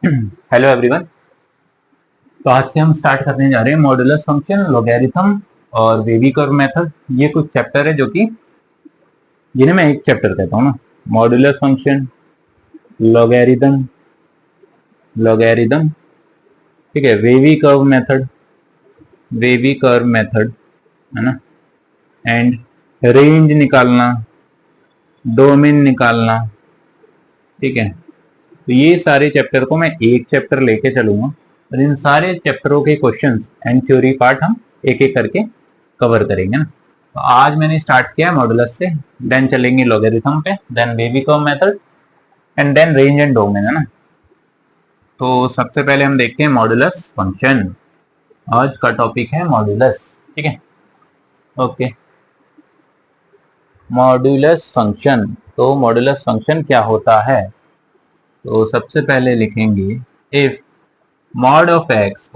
Hello everyone. तो आज से हम स्टार्ट करने जा रहे हैं मॉडुलस फंक्शन, लॉगरिथम और वेवी कर्व मेथड। ये कुछ चैप्टर है जो कि जिन्हें मैं एक चैप्टर कहता हूँ ना। मॉडुलस फंक्शन, लॉगरिथम, लॉगरिथम, ठीक है, वेवी कर्व मेथड, है ना, एंड रेंज निकालना, डोमेन निकालना, ठीक है। तो ये सारे चैप्टर को मैं एक चैप्टर लेके चलूंगा और इन सारे चैप्टरों के क्वेश्चंस एंड थ्योरी पार्ट हम एक एक करके कवर करेंगे ना। तो आज मैंने स्टार्ट किया मॉडुलस से, देन चलेंगे लॉगरिथम पे, then wavy curve method and then range and domain, है ना। तो सबसे पहले हम देखते हैं मॉडुलस फंक्शन। आज का टॉपिक है मॉडुलस, ठीक है, ओके। मॉडुलस फंक्शन, तो मॉडुलस फंक्शन क्या होता है? तो सबसे पहले लिखेंगे if mod of x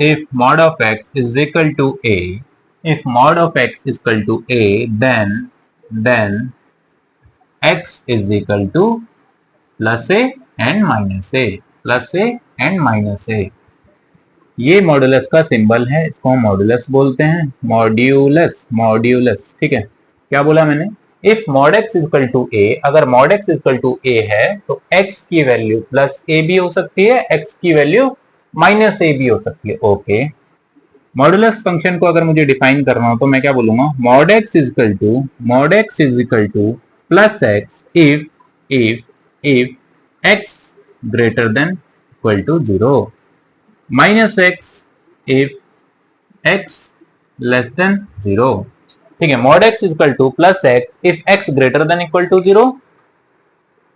is equal to a, if mod of x is equal to a, then x is equal to plus a and minus a, plus a and minus a। ये modulus का symbol है, इसको हम modulus बोलते हैं, modulus, modulus, ठीक है। क्या बोला मैंने? If mod x is equal to a, अगर mod x is equal to a है तो x की वैल्यू प्लस a भी हो सकती है, x की वैल्यू माइनस a भी हो सकती है, ओके। मॉडुलस फंक्शन को अगर मुझे डिफाइन करना हो तो मैं क्या बोलूंगा? mod x is equal to plus x if x greater than equal to 0, minus x if x less than 0, ठीक है। mod x is equal to plus x if x greater than equal to 0,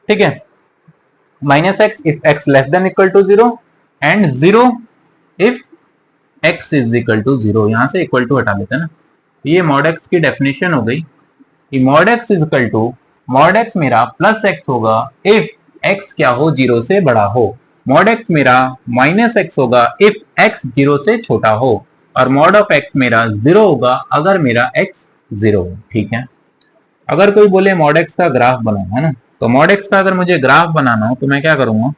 ठीक है, minus x if x less than equal to 0 and 0 if x is equal to 0। यहां से equal to हटा लेते हैं ना। ये mod x की डेफिनेशन हो गई कि mod x is equal to, mod x मेरा प्लस x होगा इफ x क्या हो? 0 से बड़ा हो। mod x मेरा माइनस x होगा इफ x 0 से छोटा हो, और mod ऑफ x मेरा 0 होगा अगर मेरा x 0 हो, ठीक है। अगर कोई बोले mod x का ग्राफ बनाओ, है ना, तो mod x का अगर मुझे ग्राफ बनाना हो तो मैं क्या करूंगा?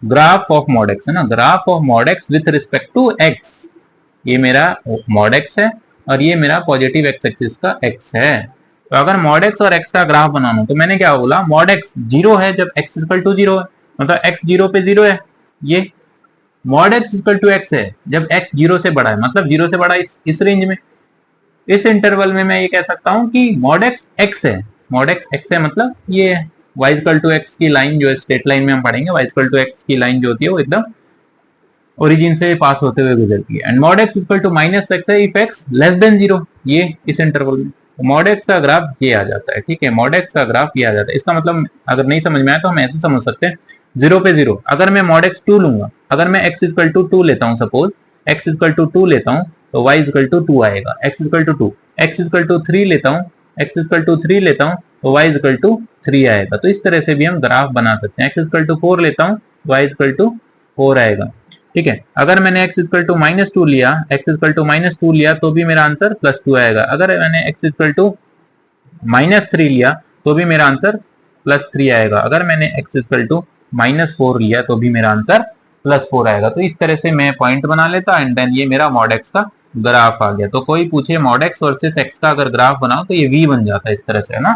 ग्राफ ऑफ mod x, है ना, graph of mod x with respect to x। ये मेरा mod x है और ये मेरा पॉजिटिव एक्स एक्सिस का x है। तो अगर mod x और x का ग्राफ बनाना हो तो मैंने क्या बोला? mod x 0 है जब x इक्वल टू 0 है, मतलब x 0 पे 0 है। ये mod x equal to x है जब x 0 से बड़ा है, मतलब 0 से बड़ा इस रेंज में, इस इंटरवल में मैं ये कह सकता हूं कि mod x x है। mod x x है मतलब ये है। y इक्वल टू x की लाइन जो है स्ट्रेट लाइन में हम पढ़ेंगे, y इक्वल टू x की लाइन जो होती है वो एकदम ओरिजिन से पास होते हुए गुजरती है। And mod x equal to minus x है इफ x लेस देन 0, ये इस इंटरवल में। तो mod x का ग्राफ ये आ जाता है, ठीक है, mod x का ग्राफ ये आ जाता है। इसका मतलब अगर नहीं समझ में आया तो हम ऐसे समझ सकते हैं, 0 पे 0। अगर मैं mod x 2 लूंगा, अगर मैं x इक्वल टू 2 लेता हूँ, सपोज x इक्वल टू 2 लेता हूँ तो y इक्वल टू 2 आएगा, x equal to 2। x equal to 3 लेता हूँ, x इक्वल टू 3 लेता हूँ तो y इक्वल टू 3 आएगा। तो इस तरह से भी हम ग्राफ बना सकते हैं। x इक्वल टू 4 लेता हूँ, y इक्वल टू 4 आएगा, ठीक है। अगर मैंने x इक्वल टू माइनस 2 लिया, x इक्वल टू माइनस 2 लिया तो भी मेरा आंसर प्लस 2 आएगा। अगर मैंने x इक्वल टू माइनस 3 लिया तो भी मेरा आंसर प्लस 3 आएगा। अगर मैंने x इक्वल टू माइनस 4 लिया तो भी मेरा आंसर प्लस 4 आएगा। तो इस तरह से मैं पॉइंट बना लेता एंड देन ये मेरा mod x का ग्राफ आ गया। तो कोई पूछे mod x वर्सेस x का अगर ग्राफ बनाओ तो ये v बन जाता है इस तरह से, है ना,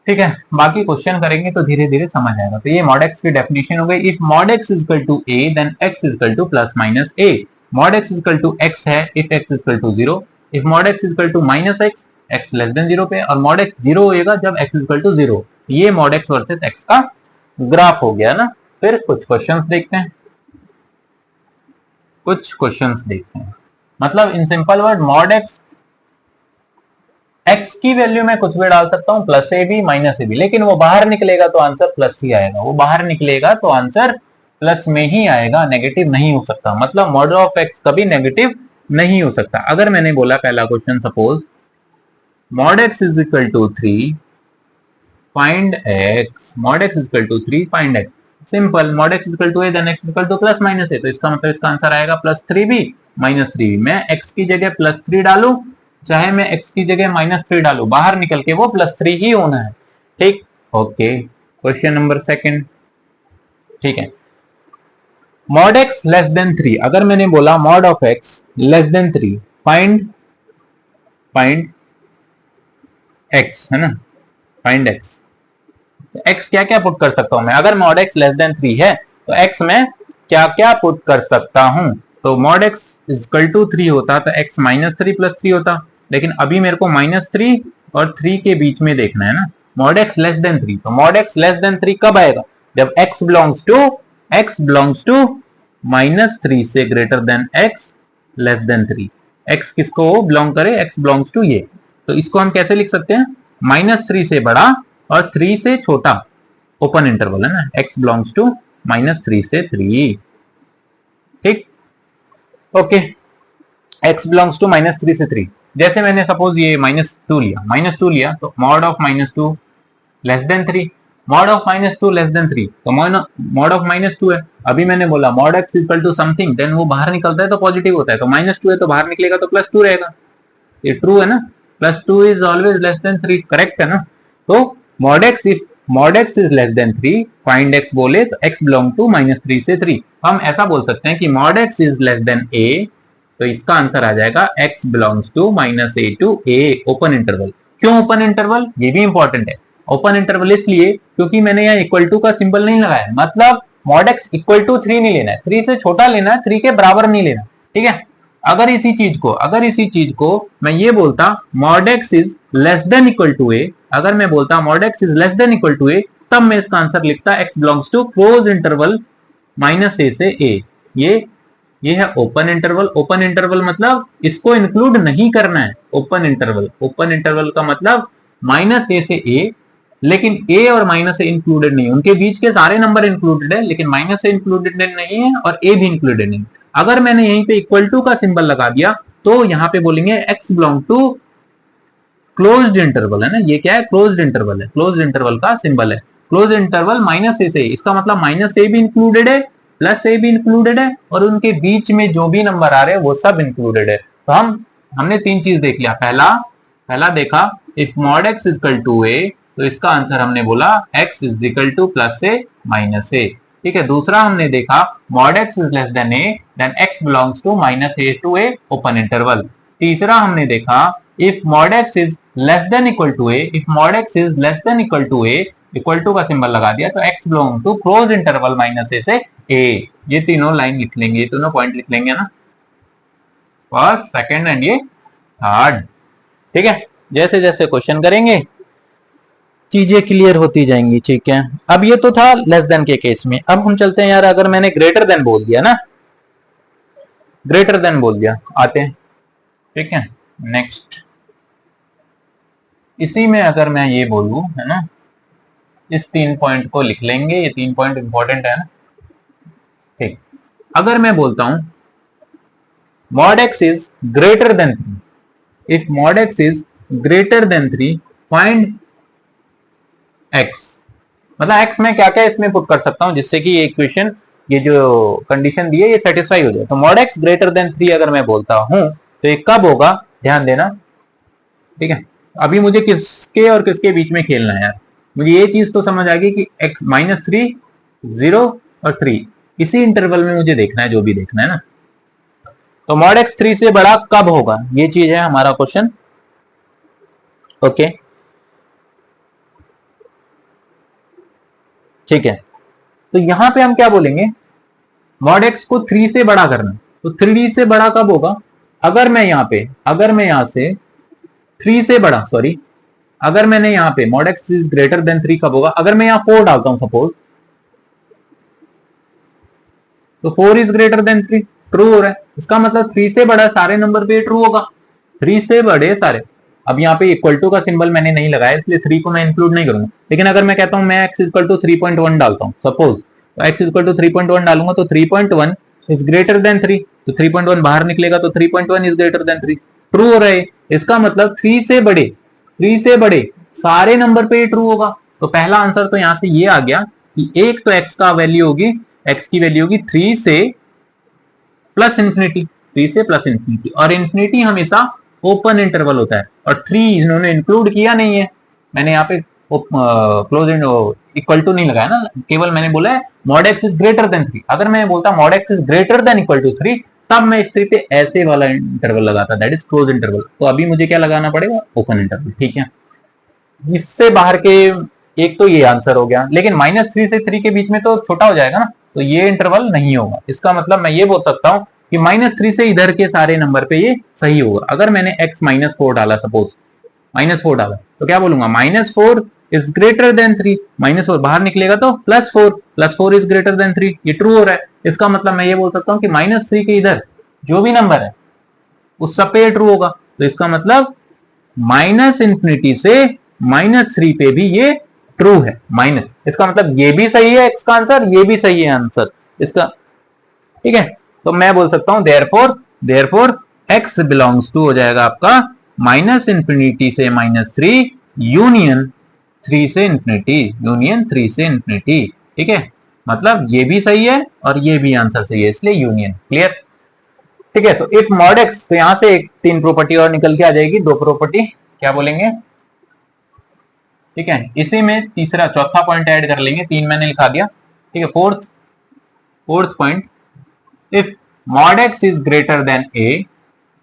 ठीक है। बाकी क्वेश्चन करेंगे तो धीरे धीरे समझ आएगा। तो ये mod x की डेफिनेशन हो गई। If mod x is equal to a then x is equal to plus minus a। mod x is equal to x है if x is equal to 0, if mod x is equal to minus x, x less than 0 पे, और mod x 0 होएगा जब x is equal to 0। ये mod x versus x का graph हो गया ना। फिर कुछ क्वेश्चंस देखते हैं, मतलब in simple word mod x, x की वैल्यू मैं कुछ भी डाल सकता हूं, plus a b minus a b, लेकिन वो बाहर निकलेगा तो आंसर प्लस ही आएगा। वो बाहर निकलेगा तो आंसर प्लस में ही आएगा, नेगेटिव नहीं हो सकता। मतलब मॉडल ऑफ एक्स कभी नेगेटिव नहीं हो सकता। अगर मैंने बोला पहला question, suppose mod x is equal to 3 find x, mod x is equal to 3 find x, simple, mod x is equal to a then x is equal to plus minus a, तो इसका मतलब इसका answer आएगा plus 3b minus 3b। मैं x की जगह plus 3 डालू, चाहे मैं x की जगह माइनस 3 डालू, बाहर निकल के वो प्लस 3 ही होना है, ठीक, ओके। क्वेश्चन नंबर सेकंड, ठीक है। मॉड एक्स लेस देन 3, अगर मैंने बोला mod of x less then 3, find x, है ना, फाइंड एक्स। एक्स क्या क्या पुट कर सकता हूं मैं, अगर मॉड एक्स लेस देन 3 है तो एक्स में क्या क्या पुट कर सकता हूं। तो मॉड एक्स इक्वल टू 3 होता तो एक्स माइनस 3 प्लस 3 होता, लेकिन अभी मेरे को माइनस 3 और 3 के बीच में देखना है ना। मॉड एक्स लेस देन 3, तो मॉड एक्स लेस देन 3 कब आएगा, जब x बिलोंग्स टू माइनस 3 से greater than x less then 3। x किसको बिलोंग करे, x बिलोंग्स टू ये, तो इसको हम कैसे लिख सकते हैं, माइनस 3 से बड़ा और 3 से छोटा, ओपन इंटरवल है ना, x बिलोंग्स टू माइनस 3 से 3। ठीक, okay, x belongs to minus 3 से 3। जैसे मैंने सपोज ये माइनस टू लिया, तो mod of minus 2 less than 3, mod of minus 2 less than 3, तो मॉड ऑफ माइनस 2 है। अभी मैंने बोला mod x equal to something, then वो बाहर निकलता है तो पॉजिटिव होता है, तो माइनस 2 है तो बाहर निकलेगा तो प्लस 2 रहेगा, ये ट्रू है ना, plus 2 is always less than 3, correct है ना। तो mod x, if mod x is less then 3, find x बोले तो x बिलोंग टू माइनस 3 से 3। हम ऐसा बोल सकते हैं कि mod x is less than a, तो इसका आंसर आ जाएगा x belongs to minus a to a, open interval. क्यों ओपन इंटरवल, ये भी इंपॉर्टेंट है। ओपन इंटरवल इसलिए क्योंकि मैंने यहाँ इक्वल टू का सिंबल नहीं लगाया, मतलब मॉड एक्स इक्वल टू 3 नहीं लेना है, 3 से छोटा लेना है, 3 के बराबर नहीं लेना, ठीक है। अगर इसी चीज को मैं ये बोलता mod x is less than equal to a, अगर मैं बोलता mod x is less than equal to a, तब मैं इसका आंसर लिखता x belongs to close interval minus a से ए। ये है ओपन इंटरवल। ओपन इंटरवल मतलब इसको इंक्लूड नहीं करना है, ओपन इंटरवल का मतलब माइनस ए से ए, लेकिन a और माइनस ए इंक्लूडेड नहीं, उनके बीच के सारे नंबर इंक्लूडेड है, लेकिन माइनस ए इंक्लूडेड नहीं है और a भी इंक्लूडेड नहीं। अगर मैंने यहीं पे इक्वल टू का सिंबल लगा दिया तो यहाँ पे बोलेंगे x belong to closed interval, है ना, ये क्या है, क्लोज्ड इंटरवल है, क्लोज्ड इंटरवल का सिंबल है, क्लोज इंटरवल माइनस ए से, इसका मतलब माइनस ए भी इंक्लूडेड है, प्लस ए भी इंक्लूडेड है, और उनके बीच में जो भी नंबर आ रहे हैं वो सब इंक्लूडेड है। तो हमने 3 चीज देख लिया। पहला देखा if mod x is equal to a, तो इसका आंसर हमने बोला x is equal to plus a minus a, ठीक है। दूसरा हमने देखा mod x is less than a, then x belongs to minus a to a, open interval. तीसरा हमने देखा if mod x is less than equal to a, if mod x is less than equal to a, equal to का symbol लगा दिया तो x belong to close interval minus a से a। ये तीनों लाइन लिख लेंगे, ये तीनों पॉइंट लिख लेंगे ना, फर्स्ट, सेकंड एंड ये थर्ड, ठीक है। जैसे जैसे क्वेश्चन करेंगे चीजें क्लियर होती जाएंगी, ठीक है। अब ये तो था लेस देन के केस में। अब हम चलते हैं यार, अगर मैंने ग्रेटर देन बोल दिया ना, ग्रेटर देन बोल दिया, आते हैं, ठीक है। नेक्स्ट, इसी में अगर मैं ये बोलूं, है ना, इस 3 पॉइंट को लिख लेंगे, ये 3 पॉइंट इंपॉर्टेंट है ना, ठीक। अगर मैं बोलता हूं mod x is greater than 3, if mod x is greater than 3, find x, मतलब एक्स में क्या क्या इसमें पुट कर सकता हूं जिससे कि ये इक्वेशन, ये जो कंडीशन दी है ये सेटिस्फाई हो जाए। तो मॉड एक्स ग्रेटर देन 3 अगर मैं बोलता हूं तो ये कब होगा, ध्यान देना, ठीक है। अभी मुझे किसके और किसके बीच में खेलना है यार, मुझे ये चीज तो समझ आ गई कि x माइनस 3, 0 और 3, इसी इंटरवल में मुझे देखना है, जो भी देखना है ना। तो मॉड एक्स 3 से बड़ा कब होगा, ये चीज है हमारा क्वेश्चन, ओके, ठीक है। तो यहां पे हम क्या बोलेंगे, मॉड एक्स को 3 से बड़ा करना, तो 3 से बड़ा कब होगा, अगर मैं यहां से 3 से बड़ा, सॉरी, अगर मैंने यहां पे mod x is greater than 3 कब होगा, अगर मैं यहां 4 डालता हूं सपोज, तो 4 इज ग्रेटर देन 3, ट्रू हो रहा है, इसका मतलब 3 से बड़ा सारे नंबर पे ट्रू होगा, 3 से बड़े सारे। अब यहाँ पे इक्वल टू का सिंबल मैंने नहीं लगाया इसलिए 3 को मैं इंक्लूड नहीं करूंगा, लेकिन अगर मैं कहता हूं मैं x इक्वल टू 3.1 डालता हूं सपोज, तो x इक्वल टू 3.1 डालूंगा तो 3.1 इज ग्रेटर देन 3, तो 3.1 बाहर निकलेगा तो 3.1 इज ग्रेटर देन 3, ट्रू हो रहा है। इसका मतलब 3 से बड़े सारे नंबर पे ट्रू होगा। तो पहला आंसर तो यहां से ये आ गया कि एक तो x का वैल्यू होगी, x की वैल्यू होगी 3 से प्लस इंफिनिटी, 3 से प्लस इंफिनिटी, और इंफिनिटी हमेशा ओपन इंटरवल होता है, और 3 इन्होंने इंक्लूड किया नहीं है, मैंने यहाँ पे क्लोज इक्वल टू नहीं लगाया ना, केवल मैंने बोला है mod x is greater than 3। अगर मैं बोलता mod x is greater than equal to 3, तब मैं इस स्थिति पे ऐसे वाला इंटरवल लगाता, दैट इज क्लोज इंटरवल। तो अभी मुझे क्या लगाना पड़ेगा, ओपन इंटरवल। ठीक है, इससे बाहर के एक तो ये आंसर हो गया, लेकिन -3 से 3 के बीच में तो छोटा हो जाएगा ना, तो ये इंटरवल नहीं होगा। इसका मतलब मैं ये बोल सकता हूं कि -3 से इधर के सारे नंबर पे ये सही होगा। अगर मैंने x -4 डाला, सपोज -4 डाला, तो क्या बोलूंगा, -4 इज ग्रेटर देन 3। -4 बाहर निकलेगा तो +4 इज ग्रेटर देन 3, ये ट्रू हो रहा है। इसका मतलब मैं ये बोल सकता हूँ कि -3 के इधर जो भी नंबर है उस सब पे ये ट्रू होगा। तो इसका मतलब -∞ से -3 पे भी ये ट्रू है। माइनस, इसका मतलब ये भी सही है x का आंसर, ये भी सही है आंसर इसका। ठीक है, तो मैं बोल सकता हूं देयरफॉर x बिलोंग्स टू हो जाएगा आपका -∞ से -3 यूनियन 3 से इंफिनिटी। ठीक है, मतलब ये भी सही है और ये भी आंसर सही है, इसलिए यूनियन। क्लियर? ठीक है, तो इफ मॉड एक्स, तो यहां से एक 3 प्रॉपर्टी और निकल के आ जाएगी, 2 प्रॉपर्टी क्या बोलेंगे। ठीक है, इसी में चौथा पॉइंट ऐड कर लेंगे, 3 मैंने लिखा दिया। ठीक है, fourth point, if mod x is greater than a,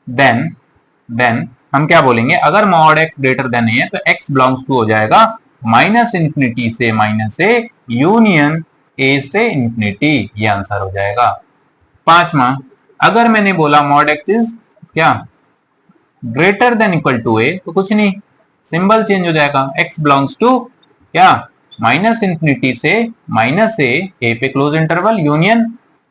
then हम क्या बोलेंगे, अगर mod x greater than a है तो x बिलोंग्स टू हो जाएगा -∞ से -a यूनियन a से इंफिनिटी, ये आंसर हो जाएगा। 5वां, अगर मैंने बोला मॉड एक्स इज क्या greater than equal to a, तो कुछ नहीं, सिंबल चेंज हो जाएगा, x बिलोंग्स टू क्या -∞ से -a पे क्लोज इंटरवल यूनियन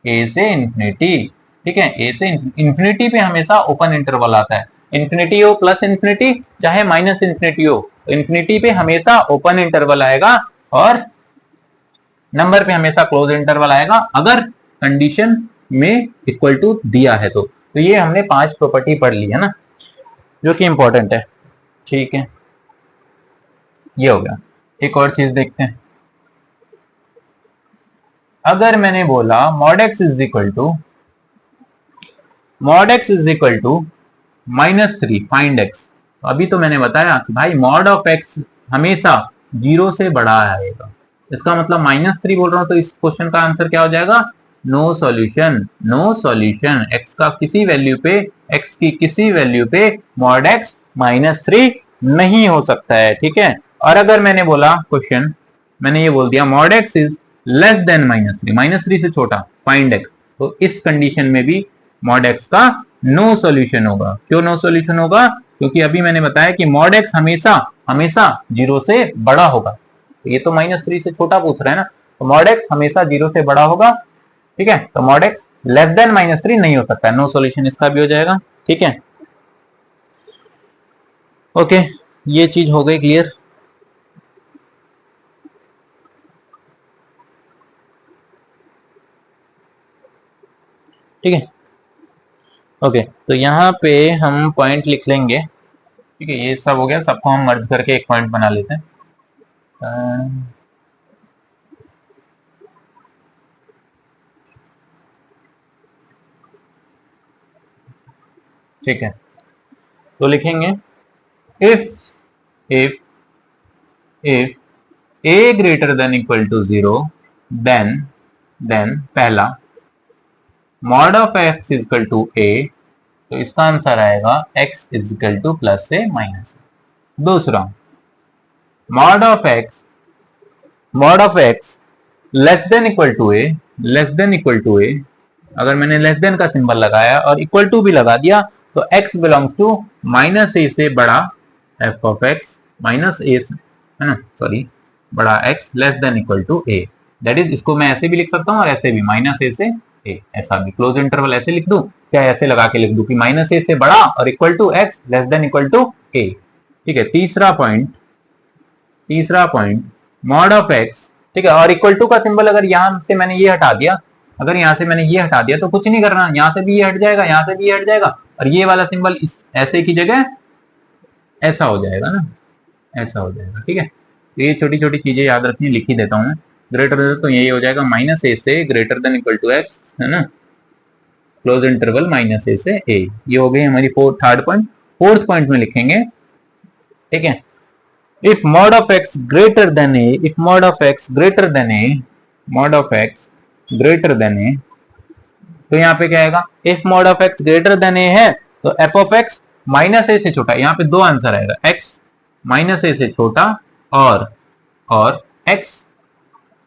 a से इंफिनिटी। ठीक है, a से इंफिनिटी पे हमेशा ओपन इंटरवल आता है, इंफिनिटी हो प्लस इंफिनिटी चाहे माइनस इंफिनिटी हो, इंफिनिटी पे हमेशा ओपन इंटरवल आएगा और नंबर पे हमेशा क्लोज इंटरवल आएगा, अगर कंडीशन में इक्वल टू दिया है तो ये हमने 5 प्रॉपर्टी पढ़ ली है ना, जो कि इंपॉर्टेंट है। ठीक है, ये हो गया। एक और चीज देखते हैं, अगर मैंने बोला mod x is equal to -3 find x, अभी तो मैंने बताया कि भाई मॉड ऑफ x हमेशा 0 से बड़ा आएगा, इसका मतलब -3 बोल रहा हूं, तो इस क्वेश्चन का आंसर क्या हो जाएगा, नो सॉल्यूशन। x का किसी वैल्यू पे, x की किसी वैल्यू पे मॉड x -3 नहीं हो सकता है। ठीक है, और अगर मैंने बोला क्वेश्चन, मैंने ये बोल दिया mod x is less then -3 से छोटा, फाइंड x, तो इस कंडीशन में भी मॉड x का नो सॉल्यूशन होगा। क्यों नो सॉल्यूशन होगा, क्योंकि अभी मैंने बताया कि मॉड x हमेशा 0 से बड़ा होगा, तो ये तो -3 से छोटा पूछ रहा है ना, तो मॉड x हमेशा 0 से बड़ा होगा। ठीक है, तो मॉड x लेस देन -3 नहीं हो सकता, नो सॉल्यूशन इसका भी हो जाएगा। ठीक है, ओके, ये चीज हो गई क्लियर। ठीक है, ओके, तो यहाँ पे हम पॉइंट लिख लेंगे। ठीक है, ये सब हो गया, सबको हम मर्ज करके एक पॉइंट बना लेते हैं। ठीक है, तो लिखेंगे if a greater than equal to 0, देन पहला mod of x equal to a, तो इसका आंसर आएगा x इक्वल टू प्लस से माइनस। दूसरा, mod of x less than equal to a, अगर मैंने लेस देन का सिंबल लगाया और इक्वल टू भी लगा दिया, तो x बिलोंग्स टू -a से बड़ा f of x minus a, है ना, सॉरी, बड़ा x less than equal to a, that is, इसको मैं ऐसे भी लिख सकता हूँ और ऐसे भी, -a से a, ऐसा भी क्लोज इंटरवल ऐसे लिख दूं, क्या ऐसे लगा के लिख दूं कि -a से बड़ा और equal to x less than equal to a। ठीक है, तीसरा पॉइंट मॉड ऑफ x, ठीक है, और इक्वल टू का सिंबल अगर यहां से मैंने ये हटा दिया, तो कुछ नहीं करना, यहां से भी ये हट जाएगा, यहां से भी ये हट जाएगा, और ये वाला सिंबल इस ऐसे की जगह ऐसा हो जाएगा ना, ऐसा हो जाएगा। ठीक है, तो ये छोटी छोटी चीजें याद रखनी, लिख ही देता हूं मैं। ग्रेटर तो यही हो जाएगा -a से greater than equal to x, है ना, क्लोज इंटरवल -a से a। ये हो गई हमारी थर्ड पॉइंट। फोर्थ पॉइंट में लिखेंगे, ठीक है, if mod of x greater than a, if mod of x greater than a, mod of x greater than a, तो यहाँ पे क्या आएगा, if mod of x greater than a है तो f of x minus a से छोटा, यहाँ पे दो आंसर आएगा, x माइनस ए से छोटा और x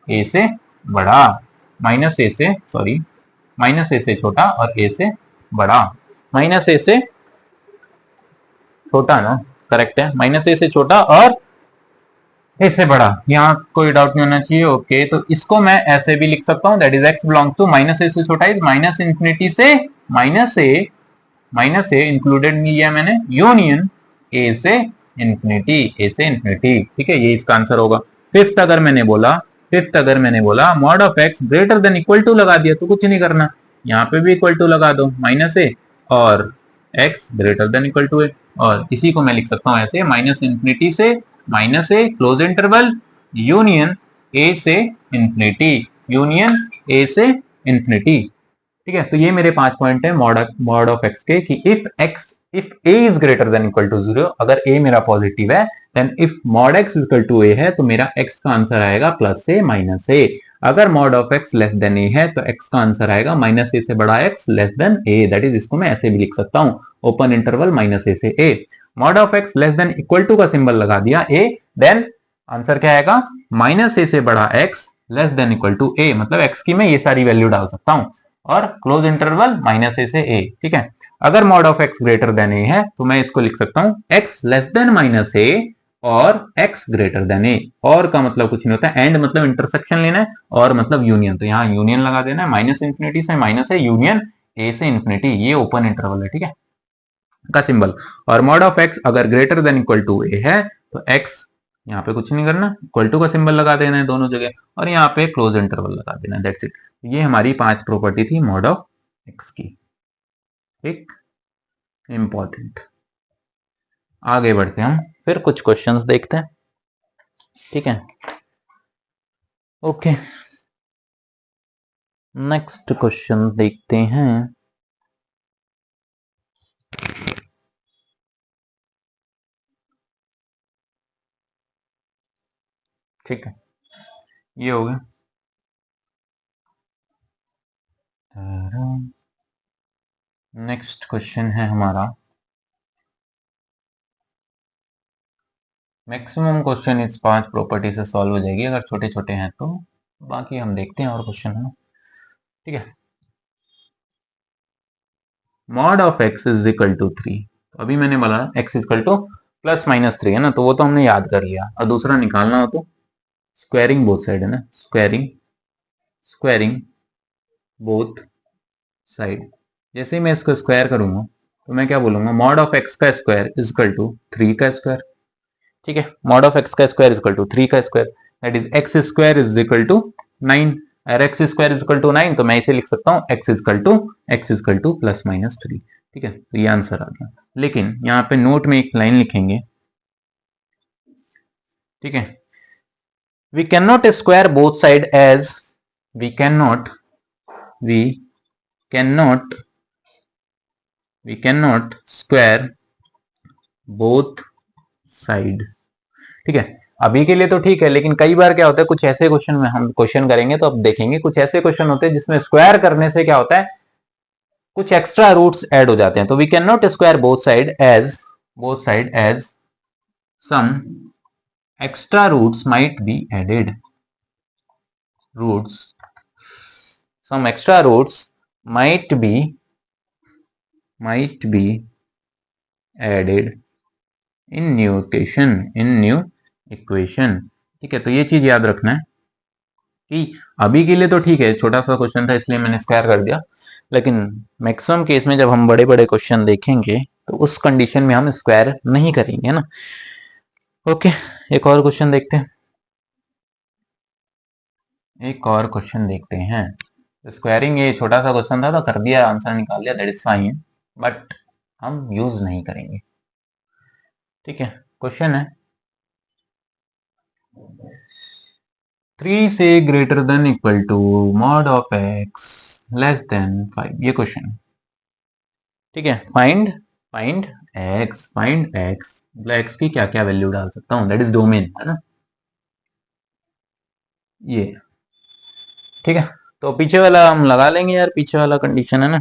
ए से बड़ा, माइनस ए से, सॉरी, माइनस ए से छोटा और ए से बड़ा, माइनस ए से छोटा ना, करेक्ट है, माइनस ए से छोटा और ए से बड़ा, यहाँ कोई डाउट नहीं होना चाहिए। ओके, तो इसको मैं ऐसे भी लिख सकता हूँ, that is x belongs to minus a से छोटा इज माइनस इंफिनिटी से माइनस ए इंक्लूडेड नहीं किया मैंने, यूनियन ए से इंफिनिटी, ठीक है, ये इसका आंसर होगा। फिफ्थ अगर मैंने बोला mod of x greater than equal to लगा दिया तो कुछ नहीं करना, यहाँ पे भी इक्वल टू लगा दो, माइनस ए और x greater than equal to a, और इसी को मैं लिख सकता हूँ ऐसे, माइनस इंफिनिटी से minus a close interval union a से इंफिनिटी, ठीक है। तो ये मेरे 5 पॉइंट है मॉड ऑफ एक्स के, कि if a is greater than equal to 0, अगर ए मेरा पॉजिटिव है, then if mod x equal to a है तो मेरा एक्स का आंसर आएगा प्लस ए माइनस ए, अगर mod of x less than a है तो एक्स का आंसर आएगा माइनस ए से बड़ा x less than A, that is, इसको मैं ऐसे भी लिख सकता हूं, ओपन इंटरवल माइनस ए से a, mod of x less than equal to का सिंबल लगा दिया ए, देन आंसर क्या आएगा, माइनस ए से बड़ा x less than equal to a, मतलब एक्स की मैं ये सारी वैल्यू डाल सकता हूं, और क्लोज इंटरवल माइनस ए से ए, ठीक है। अगर mod of x greater than a है तो मैं इसको लिख सकता हूं x less than minus a और एक्स ग्रेटर देन ए, और का मतलब कुछ नहीं होता, एंड मतलब इंटरसेक्शन लेना है, और मतलब यूनियन, तो यहाँ यूनियन लगा देना है, माइनस इंफिनिटी से माइनस है, यूनियन ए से इंफिनिटी, ये ओपन इंटरवल है, ठीक है, का सिंबल। और मॉड ऑफ एक्स अगर greater than equal to a है तो एक्स, यहाँ पे कुछ नहीं करना, इक्वल टू का सिंबल लगा देना है दोनों जगह, और यहाँ पे क्लोज इंटरवल लगा देना है, दैट्स इट। ये हमारी 5 प्रॉपर्टी थी मॉड ऑफ एक्स की, ठीक, इंपॉर्टेंट। आगे बढ़ते हैं हम, फिर कुछ क्वेश्चंस देखते हैं, ठीक है। ओके, नेक्स्ट क्वेश्चन देखते हैं। ठीक है, ये हो गया। नेक्स्ट क्वेश्चन है हमारा, मैक्सिमम क्वेश्चन इस 5 प्रॉपर्टी से सॉल्व हो जाएगी, अगर छोटे छोटे हैं तो, बाकी हम देखते हैं और क्वेश्चन है, ठीक है। Mod of x is equal to 3, तो अभी मैंने बोला x is equal to plus minus 3 है ना, तो वो तो हमने याद कर लिया, और दूसरा निकालना हो तो स्क्वायरिंग बोथ साइड है ना, स्क्वायरिंग बोथ साइड, जैसे ही मैं इसको स्क्वायर करूंगा तो मैं क्या बोलूंगा, मॉड ऑफ एक्स का स्क्वायर इज इक्वल टू 3 का स्क्वायर, ठीक है, मॉड ऑफ एक्स का स्क्वायर इज इक्वल टू 3 का square, that is x square is equal to 9, और x square is equal to 9, तो मैं इसे लिख सकता हूँ x is equal to plus minus 3, ठीक है, तो ये आंसर आ गया। लेकिन यहाँ पे नोट में एक लाइन लिखेंगे, ठीक है, we can not square both side edge, we can not square both side, ठीक है। अभी के लिए तो ठीक है, लेकिन कई बार क्या होता है, कुछ ऐसे क्वेश्चन में हम क्वेश्चन करेंगे तो अब देखेंगे, कुछ ऐसे क्वेश्चन होते हैं जिसमें स्क्वायर करने से क्या होता है, कुछ एक्स्ट्रा रूट्स ऐड हो जाते हैं, तो we can not square both side edge some extra roots might be added, some extra roots might be added in new equation, ठीक है। तो ये चीज याद रखना है कि अभी के लिए तो ठीक है, छोटा सा क्वेश्चन था इसलिए मैंने स्क्वायर कर दिया, लेकिन मैक्सिमम केस में जब हम बड़े बड़े क्वेश्चन देखेंगे तो उस कंडीशन में हम स्क्वायर नहीं करेंगे ना। ओके, एक और क्वेश्चन देखते हैं, स्क्वायरिंग, ये छोटा सा क्वेश्चन था तो कर दिया, आंसर निकाल दिया, दैट इज फाइन, बट हम यूज नहीं करेंगे, ठीक है। क्वेश्चन है 3 से greater than equal to mod of x less than 5, ये क्वेश्चन है, ठीक है। फाइंड फाइंड एक्स मतलब एक्स की क्या क्या वैल्यू डाल सकता हूं, दैट इज डोमेन, है ना ये। ठीक है, तो पीछे वाला हम लगा लेंगे यार, पीछे वाला कंडीशन है ना।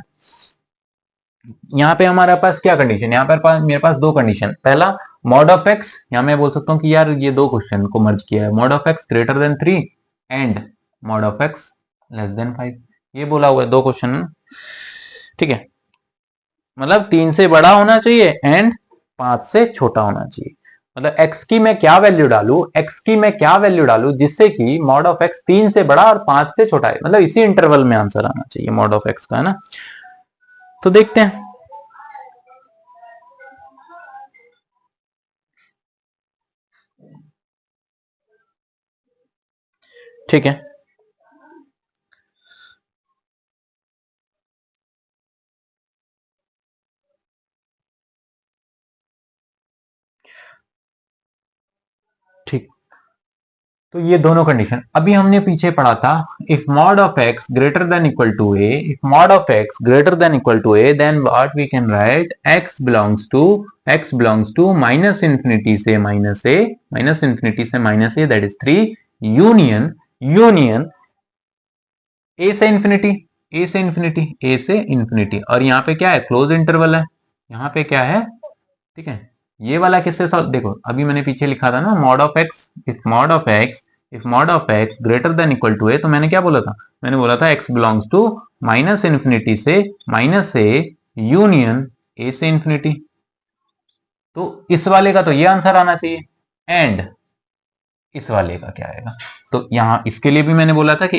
यहाँ पे हमारे पास क्या कंडीशन, यहाँ पर मेरे पास दो कंडीशन, पहला मॉड ऑफ एक्स, यहाँ मैं बोल सकता हूँ कि यार ये दो क्वेश्चन को मर्ज किया है, mod of x greater than 3 and mod of x less than 5, ये बोला हुआ है, दो क्वेश्चन है। ठीक है, मतलब 3 से बड़ा होना चाहिए एंड 5 से छोटा होना चाहिए। मतलब x की मैं क्या वैल्यू डालू, x की मैं क्या वैल्यू डालू जिससे कि मॉड ऑफ x 3 से बड़ा और 5 से छोटा है, मतलब इसी इंटरवल में आंसर आना चाहिए मॉड ऑफ x का, है ना। तो देखते हैं। ठीक है, ठीक, तो ये दोनों कंडीशन अभी हमने पीछे पढ़ा था, if mod of x greater than equal to a, if mod of x greater than equal to a then what we can write x belongs to minus infinity से माइनस ए, माइनस इंफिनिटी से minus a that is 3 union, union a से infinity, ए से infinity, ए से infinity, और यहाँ पे क्या है क्लोज इंटरवल है, यहाँ पे क्या है, ठीक है। ये वाला किससे सॉल्व, देखो अभी मैंने पीछे लिखा था ना mod of x, if mod of x greater than equal to a, तो मैंने क्या बोला था, मैंने बोला था x belongs to minus infinity से माइनस ए यूनियन ए से इंफिनिटी, तो इस वाले का तो ये आंसर आना चाहिए, एंड इस वाले का क्या आएगा, तो यहां इसके लिए भी मैंने बोला था कि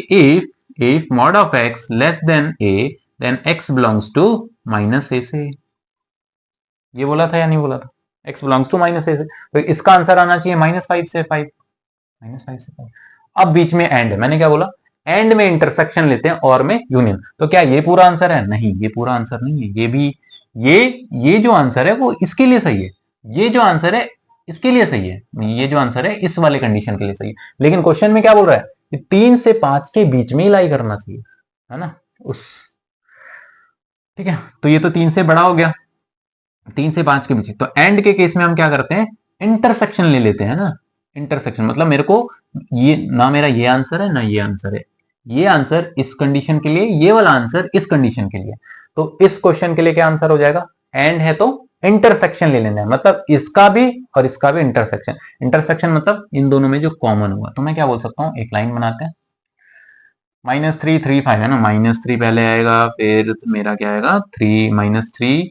if mod of x less than a then x belongs to minus a से, ये बोला था या नहीं बोला था, x belongs to minus a से, तो इसका आंसर आना चाहिए -5 से 5, -5 से 5। अब बीच में एंड, मैंने क्या बोला, एंड में इंटरसेक्शन लेते हैं और में यूनियन, तो क्या ये पूरा आंसर है, नहीं ये पूरा आंसर नहीं है, ये भी ये जो आंसर है वो इसके लिए सही है, ये जो आंसर है इसके लिए सही है, ये जो आंसर है इस वाले कंडीशन के लिए सही है, लेकिन क्वेश्चन में क्या बोल रहा है कि 3 से 5 के बीच में ही लाई करना चाहिए, है ना उस, ठीक है, तो ये तो 3 से बड़ा हो गया, 3 से 5 के बीच, तो एंड के केस में हम क्या करते हैं, इंटरसेक्शन ले लेते हैं ना, इंटरसेक्शन मतलब मेरे को ये ना, मेरा ये आंसर है ना ये आंसर है, ये आंसर इस कंडीशन के लिए, ये वाला आंसर इस कंडीशन के लिए, तो इस क्वेश्चन के लिए क्या आंसर हो जाएगा, एंड है तो इंटरसेक्शन ले लेना है, मतलब इसका भी और इसका भी इंटरसेक्शन, इंटरसेक्शन मतलब इन दोनों में जो कॉमन हुआ, तो मैं क्या बोल सकता हूं, एक लाइन बनाते हैं, -3 3 5 है ना, -3 पहले आएगा, फिर मेरा क्या आएगा 3 -3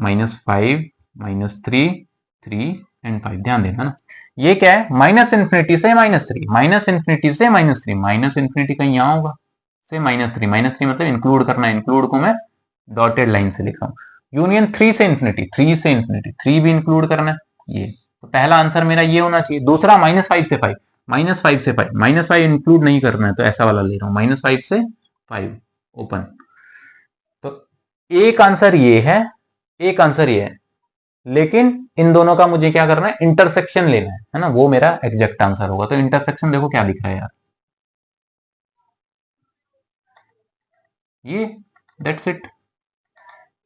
-5 -3 3 एंड 5, ध्यान देना ना, ये क्या है माइनस इंफिनिटी से -3, माइनस इंफिनिटी से -3, माइनस इंफिनिटी कहीं यहां होगा, से -3 मतलब इंक्लूड करना है, इंक्लूड को मैं डॉटेड लाइन से लिख रहा हूं, यूनियन 3 से इंफिनिटी, 3 से इंफिनिटी, 3 भी इंक्लूड करना है, ये तो पहला आंसर मेरा ये होना चाहिए, दूसरा -5 से 5, -5 से 5, -5 इंक्लूड नहीं करना है तो ऐसा वाला ले रहा हूं, -5 से 5 ओपन, तो एक आंसर ये है, एक आंसर ये है, लेकिन इन दोनों का मुझे क्या करना है, इंटरसेक्शन लेना है ना, वो मेरा एग्जैक्ट आंसर होगा, तो इंटरसेक्शन देखो क्या लिख रहा है यार, ये दैट्स इट,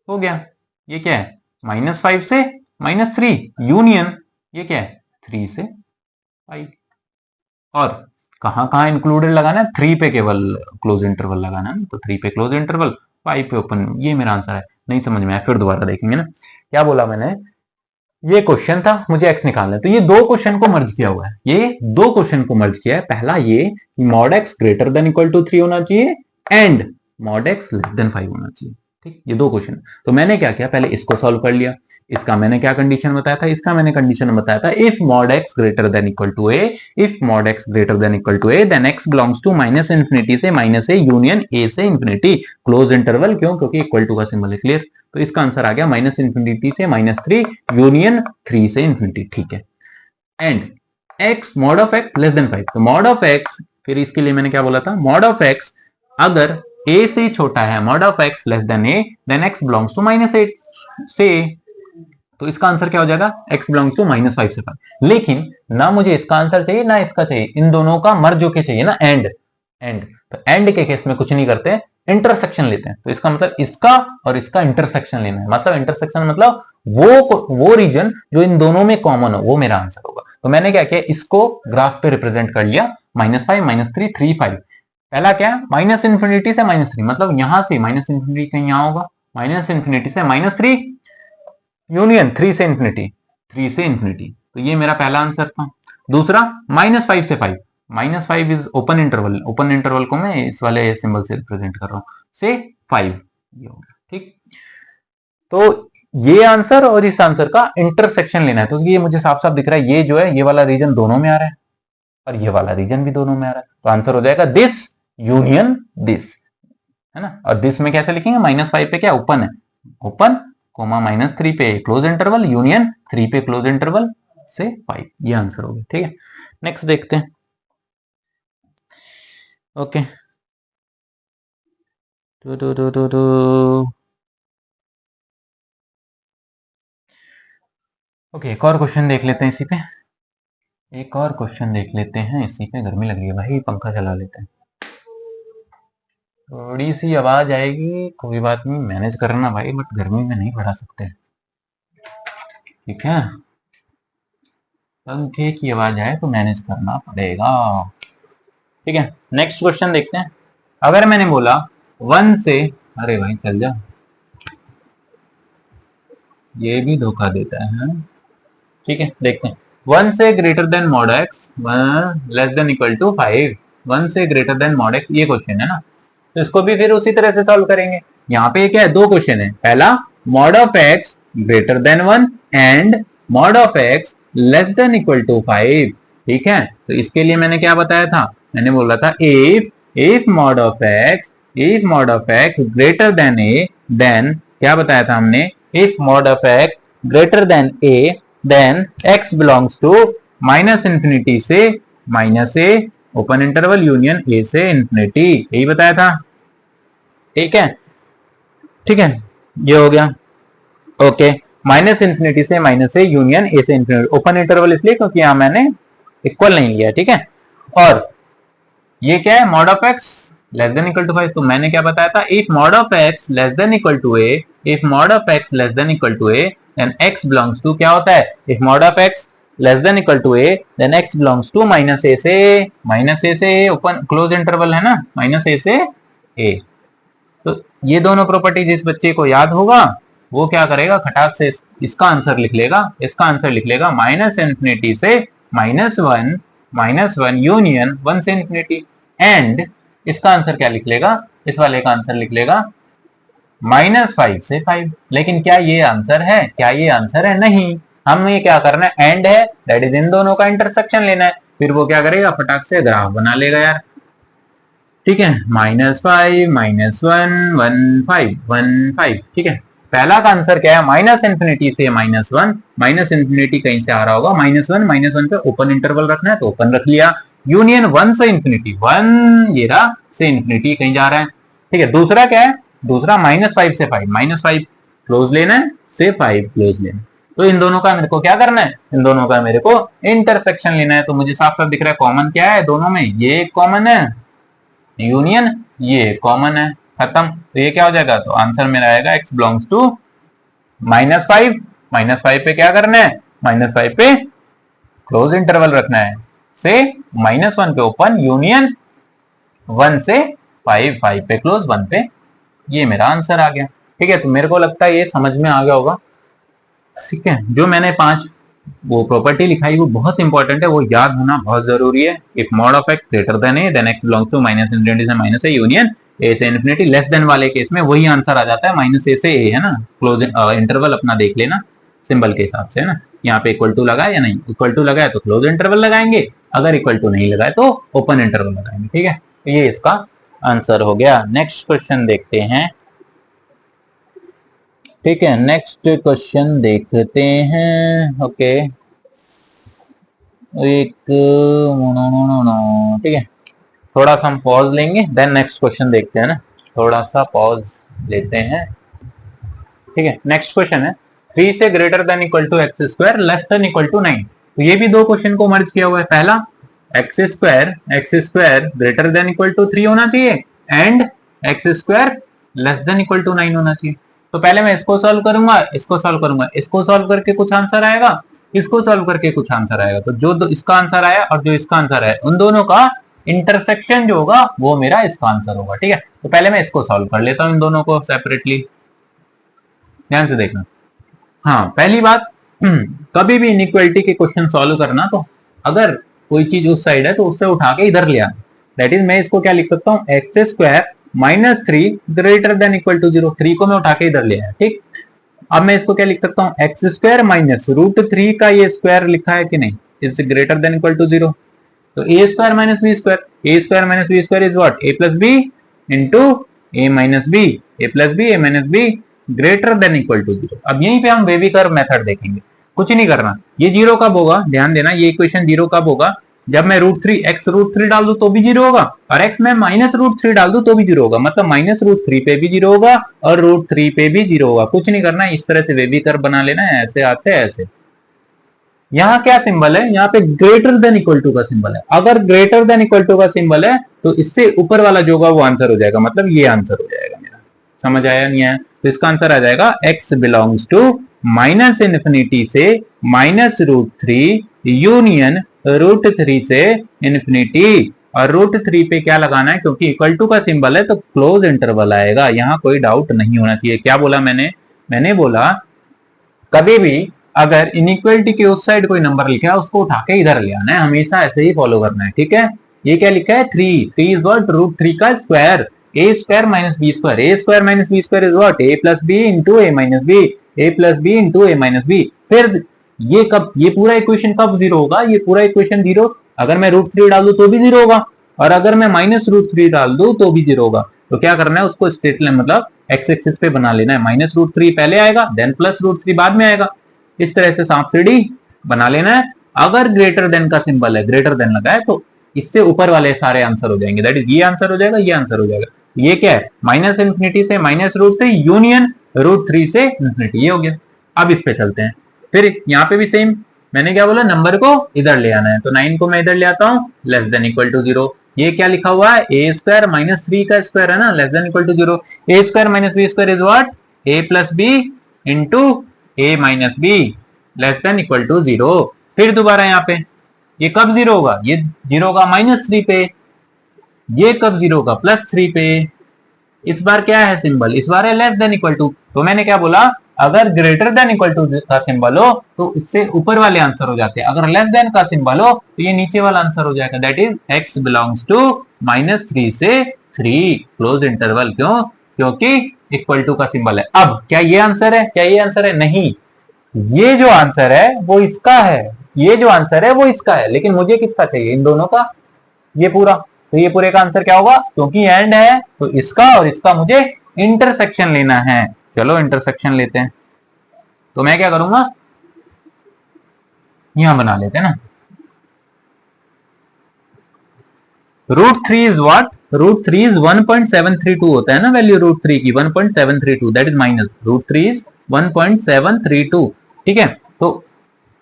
हो गया, ये क्या है -5 से -3 यूनियन, ये क्या है 3 से 5, और कहां कहां इंक्लूडेड लगाना है, 3 पे केवल क्लोज इंटरवल लगाना है, तो 3 पे क्लोज इंटरवल 5 पे ओपन, ये मेरा आंसर है, नहीं समझ में आया फिर दोबारा देखेंगे ना, क्या बोला मैंने, ये क्वेश्चन था मुझे एक्स निकालना है, तो ये दो क्वेश्चन को मर्ज किया हुआ है, ये दो क्वेश्चन को मर्ज किया है, पहला ये mod x greater than equal to 3 होना चाहिए and mod x less than 5 होना चाहिए, ठीक, ये दो क्वेश्चन, तो मैंने क्या किया, पहले इसको सॉल्व कर लिया, इसका मैंने क्या कंडीशन बताया था, इसका मैंने कंडीशन बताया था if mod x greater than equal to a, if mod x greater than equal to a then x belongs to minus infinity से माइनस ए यूनियन ए से इंफिनिटी, क्लोज इंटरवल, क्यों, क्योंकि इक्वल टू का symbol है, clear, तो इसका answer आ गया minus infinity से -3 यूनियन 3 से इंफिनिटी, ठीक है, and x mod of x less than 5, तो मॉड ऑफ x, फिर इसके लिए मैंने क्या बोला था, मॉड ऑफ x अगर a से छोटा है, mod of x less than a then x belongs to -8 से, तो इसका आंसर क्या हो जाएगा, x बिलोंग्स टू -5 से 5, लेकिन ना मुझे इसका आंसर चाहिए ना इसका चाहिए, इन दोनों का मर्ज होके चाहिए ना, एंड तो एंड के केस में कुछ नहीं करते, इंटरसेक्शन लेते हैं, तो इसका मतलब इसका और इसका इंटरसेक्शन लेना है। मतलब इंटरसेक्शन मतलब वो रीजन जो इन दोनों में कॉमन हो, वो मेरा आंसर होगा। तो मैंने क्या किया, इसको ग्राफ पे रिप्रेजेंट कर लिया, -5 -3 3 5। पहला क्या है, माइनस इंफिनिटी से -3, मतलब यहां से माइनस इंफिनिटी कहीं यहां होगा, माइनस इंफिनिटी से -3 यूनियन 3 से इंफिनिटी, 3 से इंफिनिटी। तो ये मेरा पहला आंसर था। दूसरा -5 से 5, -5 is open interval, open interval को मैं इस वाले सिंबल से रिप्रेजेंट कर रहा हूं, से 5, ये हो गया। ठीक, तो ये आंसर और इस आंसर का इंटरसेक्शन लेना है। तो ये मुझे साफ साफ दिख रहा है, ये जो है ये वाला रीजन दोनों में आ रहा है और ये वाला रीजन भी दोनों में आ रहा है। तो आंसर हो जाएगा दिस यूनियन दिस, है ना। और दिस में कैसे लिखेंगे, -5 पे क्या ओपन है, ओपन कोमा -3 पे क्लोज इंटरवल, यूनियन 3 पे क्लोज इंटरवल से 5, ये आंसर हो गया। ठीक है, नेक्स्ट देखते हैं। ओके, ओके, एक और क्वेश्चन देख लेते हैं इसी पे, एक और क्वेश्चन देख लेते हैं इसी पे। गर्मी लग रही है भाई, पंखा चला लेते हैं। थोड़ी सी आवाज आएगी, कोई बात नहीं, मैनेज करना भाई, बट गर्मी में नहीं बढ़ा सकते, ठीक है। पंखे की आवाज आए तो मैनेज करना पड़ेगा, ठीक है। नेक्स्ट क्वेश्चन देखते हैं। अगर मैंने बोला 1 से, अरे भाई चल जा, ये भी धोखा देता है, ठीक है। देखते हैं, 1 से greater than mod x less than equal to 5, 1 से ग्रेटर देन मॉड एक्स, ये क्वेश्चन है ना। तो इसको भी फिर उसी तरह से सॉल्व करेंगे। यहाँ पे क्या है, दो क्वेश्चन है। पहला mod of x greater than 1 and mod of x less than equal to 5, ठीक है। तो इसके लिए मैंने क्या बताया था, मैंने बोला था if mod of x greater than a, then क्या बताया था हमने, if mod of x greater than a then x belongs to minus infinity से minus a open interval union a से इंफिनिटी, यही बताया था, ठीक है। ठीक है, ये हो गया। ओके, माइनस इंफिनिटी से माइनस ए यूनियन ए से इंफिनिटी, ओपन इंटरवल इसलिए क्योंकि यहां मैंने इक्वल नहीं लिया, ठीक है। और ये क्या है, mod of x less than equal to 5, तो मैंने क्या बताया था, if mod of x less than equal to a, if mod of x less than equal to a then x belongs to, क्या होता है, if mod of x less than equal to a then x belongs to minus a से open close interval है ना, minus a से a। तो ये दोनों प्रॉपर्टी जिस बच्चे को याद होगा वो क्या करेगा, खटाक से इसका आंसर लिख लेगा, इसका आंसर लिख लेगा माइनस इंफिनिटी से -1 यूनियन 1 से इंफिनिटी, एंड इसका आंसर क्या लिख लेगा, इस वाले का आंसर लिख लेगा -5 से 5। लेकिन क्या ये आंसर है, क्या ये आंसर है, नहीं। हमें क्या करना है, एंड है, दैट इज इन दोनों का इंटरसेक्शन लेना है। फिर वो क्या करेगा, फटाक से ग्राफ बना लेगा यार, ठीक है। -5 -1 1 5 1 5, ठीक है। पहला का आंसर क्या है, माइनस इंफिनिटी से -1, माइनस इंफिनिटी कहीं से आ रहा होगा, -1 पे ओपन इंटरवल रखना है तो ओपन रख लिया, यूनियन 1 से इंफिनिटी, 1 ये रहा से इंफिनिटी कहीं जा रहा है, ठीक है। दूसरा क्या है, दूसरा -5 से 5, -5 क्लोज लेना है से 5 क्लोज लेना है। तो इन दोनों का मेरे को क्या करना है, इन दोनों का मेरे को इंटरसेक्शन लेना है। तो मुझे साफ साफ दिख रहा है कॉमन क्या है दोनों में, ये कॉमन है यूनियन, ये कॉमन है, खत्म। तो ये क्या हो जाएगा, तो आंसर मेरा आएगा x बिलोंग्स टू -5, -5 पे क्या करना है, -5 पे क्लोज इंटरवल रखना है, से -1 पे ओपन यूनियन 1 से 5, 5 पे क्लोज, 1 पे, ये मेरा आंसर आ गया, ठीक है। तो मेरे को लगता है ये समझ में आ गया होगा, ठीक है। जो मैंने 5 वो प्रॉपर्टी लिखाई वो बहुत इंपॉर्टेंट है, वो याद होना बहुत जरूरी है। If mod of x greater than a then x belongs to minus infinity से माइनस ए यूनियन ए से इंफिनिटी, लेस देन वाले केस में वही आंसर आ जाता है, माइनस ए से ए, है ना। क्लोज इंटरवल अपना देख लेना सिंबल के हिसाब से, है ना। यहाँ पे इक्वल टू लगा या नहीं, इक्वल टू लगा है तो क्लोज इंटरवल लगाएंगे, अगर इक्वल टू नहीं लगा है तो ओपन इंटरवल लगाएंगे, ठीक है। तो ये इसका आंसर हो गया। नेक्स्ट क्वेश्चन देखते हैं, ठीक है। नेक्स्ट क्वेश्चन देखते हैं, ओके। एक ठीक है, थोड़ा सा हम पॉज लेंगे, देन नेक्स्ट क्वेश्चन देखते हैं ना, थोड़ा सा पॉज लेते हैं, ठीक है। नेक्स्ट क्वेश्चन है 3 से greater than equal to x square less than equal to 9। तो ये भी दो क्वेश्चन को मर्ज किया हुआ है। पहला x square greater than equal to 3 होना चाहिए, and x square less than equal to 9 होना चाहिए। तो पहले मैं इसको सॉल्व करूंगा, इसको सॉल्व करूंगा, इसको सॉल्व करके कुछ आंसर आएगा, इसको सॉल्व करके कुछ आंसर आएगा। तो जो इसका आंसर आया और जो इसका आंसर आया, उन दोनों का इंटरसेक्शन जो होगा वो मेरा इसका आंसर होगा। ठीक है, तो पहले मैं इसको सॉल्व कर लेता हूं इन दोनों को सेपरेटली, ध्यान से देखना। हाँ, पहली बात, कभी भी इनइक्वालिटी के क्वेश्चन सॉल्व करना, तो अगर कोई चीज उस साइड है तो उससे उठा के इधर ले आना। दैट इज मैं इसको क्या लिख सकता हूँ, x square minus 3 greater than equal to 0। 3 को मैं उठा के इधर ले आया। ठीक, अब मैं इसको क्या लिख सकता हूँ, एक्स स्क्वायर माइनस रूट 3 का ये स्क्वायर लिखा है कि नहीं, is greater than equal to 0। तो a square minus b square, a square minus b square is what, a plus b into a minus b, a plus b a minus b greater than equal to 0। अब यहीं पे हम wavy curve method देखेंगे, कुछ नहीं करना। ये 0 कब होगा, ध्यान देना, ये इक्वेशन 0 कब होगा, जब मैं एक्स रूट 3 डाल दूं तो भी 0 होगा, और एक्स में माइनस रूट 3 डाल दूं तो भी 0 होगा। मतलब माइनस रूट 3 पे भी 0 होगा और रूट 3 पे भी 0 होगा। कुछ नहीं करना, इस तरह से वेवी कर्व बना लेना है, ऐसे आते हैं ऐसे। यहाँ क्या सिंबल है, यहाँ पे ग्रेटर देन इक्वल टू का सिंबल है। अगर ग्रेटर देन इक्वल टू का सिंबल है तो इससे ऊपर वाला जो होगा वो आंसर हो जाएगा, मतलब ये आंसर हो जाएगा मेरा। समझ आया नहीं आया? तो इसका आंसर आ जाएगा x belongs to minus infinity से माइनस रूट 3 यूनियन रूट 3 से इन्फिनिटी। और रूट 3 पे क्या लगाना है, क्योंकि इक्वल टू का सिंबल है तो क्लोज इंटरवल आएगा, यहाँ कोई डाउट नहीं होना चाहिए। क्या बोला मैंने बोला कभी भी अगर इनइक्वालिटी के उस साइड कोई नंबर लिखा है उसको उठा के इधर ले आना है, हमेशा ऐसे ही फॉलो करना है। ठीक है, ये क्या लिखा है, 3 इज व्हाट, रूट 3 का square, a square minus b square, a square minus b square is what, a plus b into a minus b, a plus b into a minus b. फिर ये पूरा इक्वेशन कब 0 होगा, ये पूरा equation 0 अगर मैं रूट 3 डाल दूं तो भी 0 होगा, और अगर मैं माइनस रूट 3 डाल दूं तो भी 0 होगा। तो क्या करना है, उसको स्ट्रेट लाइन मतलब एक्स एक्सिस पे बना लेना है। माइनस रूट 3 पहले आएगा, देन प्लस रूट 3 बाद में आएगा। इस तरह से सांप सीढ़ी बना लेना है। अगर ग्रेटर देन का सिंबल है, ग्रेटर देन लगा है, तो इससे ऊपर वाले सारे आंसर हो जाएंगे। दैट इज ये आंसर हो जाएगा, ये आंसर हो जाएगा। ये क्या है, माइनस इन्फिनिटी से माइनस रूट 3 यूनियन रूट 3 से इन्फिनिटी, ये हो गया। अब इस पे चलते हैं। फिर यहाँ पे भी सेम, मैंने क्या बोला, नंबर को इधर ले आना है। तो 9 को मैं इधर ले आता हूँ, लेस देन इक्वल टू 0। ये क्या लिखा हुआ है, ए स्क्वायर माइनस 3 का स्क्वायर है ना, less than equal to 0। A square minus b square is what, a plus b into a minus b less than equal to 0। फिर दोबारा यहाँ पे ये कब 0 होगा, ये 0 होगा माइनस 3 पे, ये कब 0 होगा, प्लस 3 पे। इस बार क्या है सिंबल, इस बार है लेस देन इक्वल टू। तो मैंने क्या बोला, अगर ग्रेटर देन इक्वल टू का सिंबल हो तो इससे ऊपर वाले आंसर हो जाते हैं, अगर लेस देन का सिंबल हो तो ये नीचे वाला आंसर हो जाएगा। That is x belongs to minus 3 से 3 क्लोज इंटरवल। क्यों, क्योंकि इक्वल टू का सिंबल है। अब क्या ये आंसर है, क्या ये आंसर है, नहीं, ये जो आंसर है वो इसका है, ये जो आंसर है वो इसका है, लेकिन मुझे किसका चाहिए, इन दोनों का, ये पूरा। तो ये पूरे का आंसर क्या होगा, क्योंकि एंड है तो इसका और इसका मुझे इंटरसेक्शन लेना है। चलो इंटरसेक्शन लेते हैं। तो मैं क्या करूंगा, यहां बना लेते हैं ना, root 3 is what, root 3 is 1.732 होता है ना वैल्यू रूट 3 की, 1.732, that is minus root 3 is 1.732। ठीक है, तो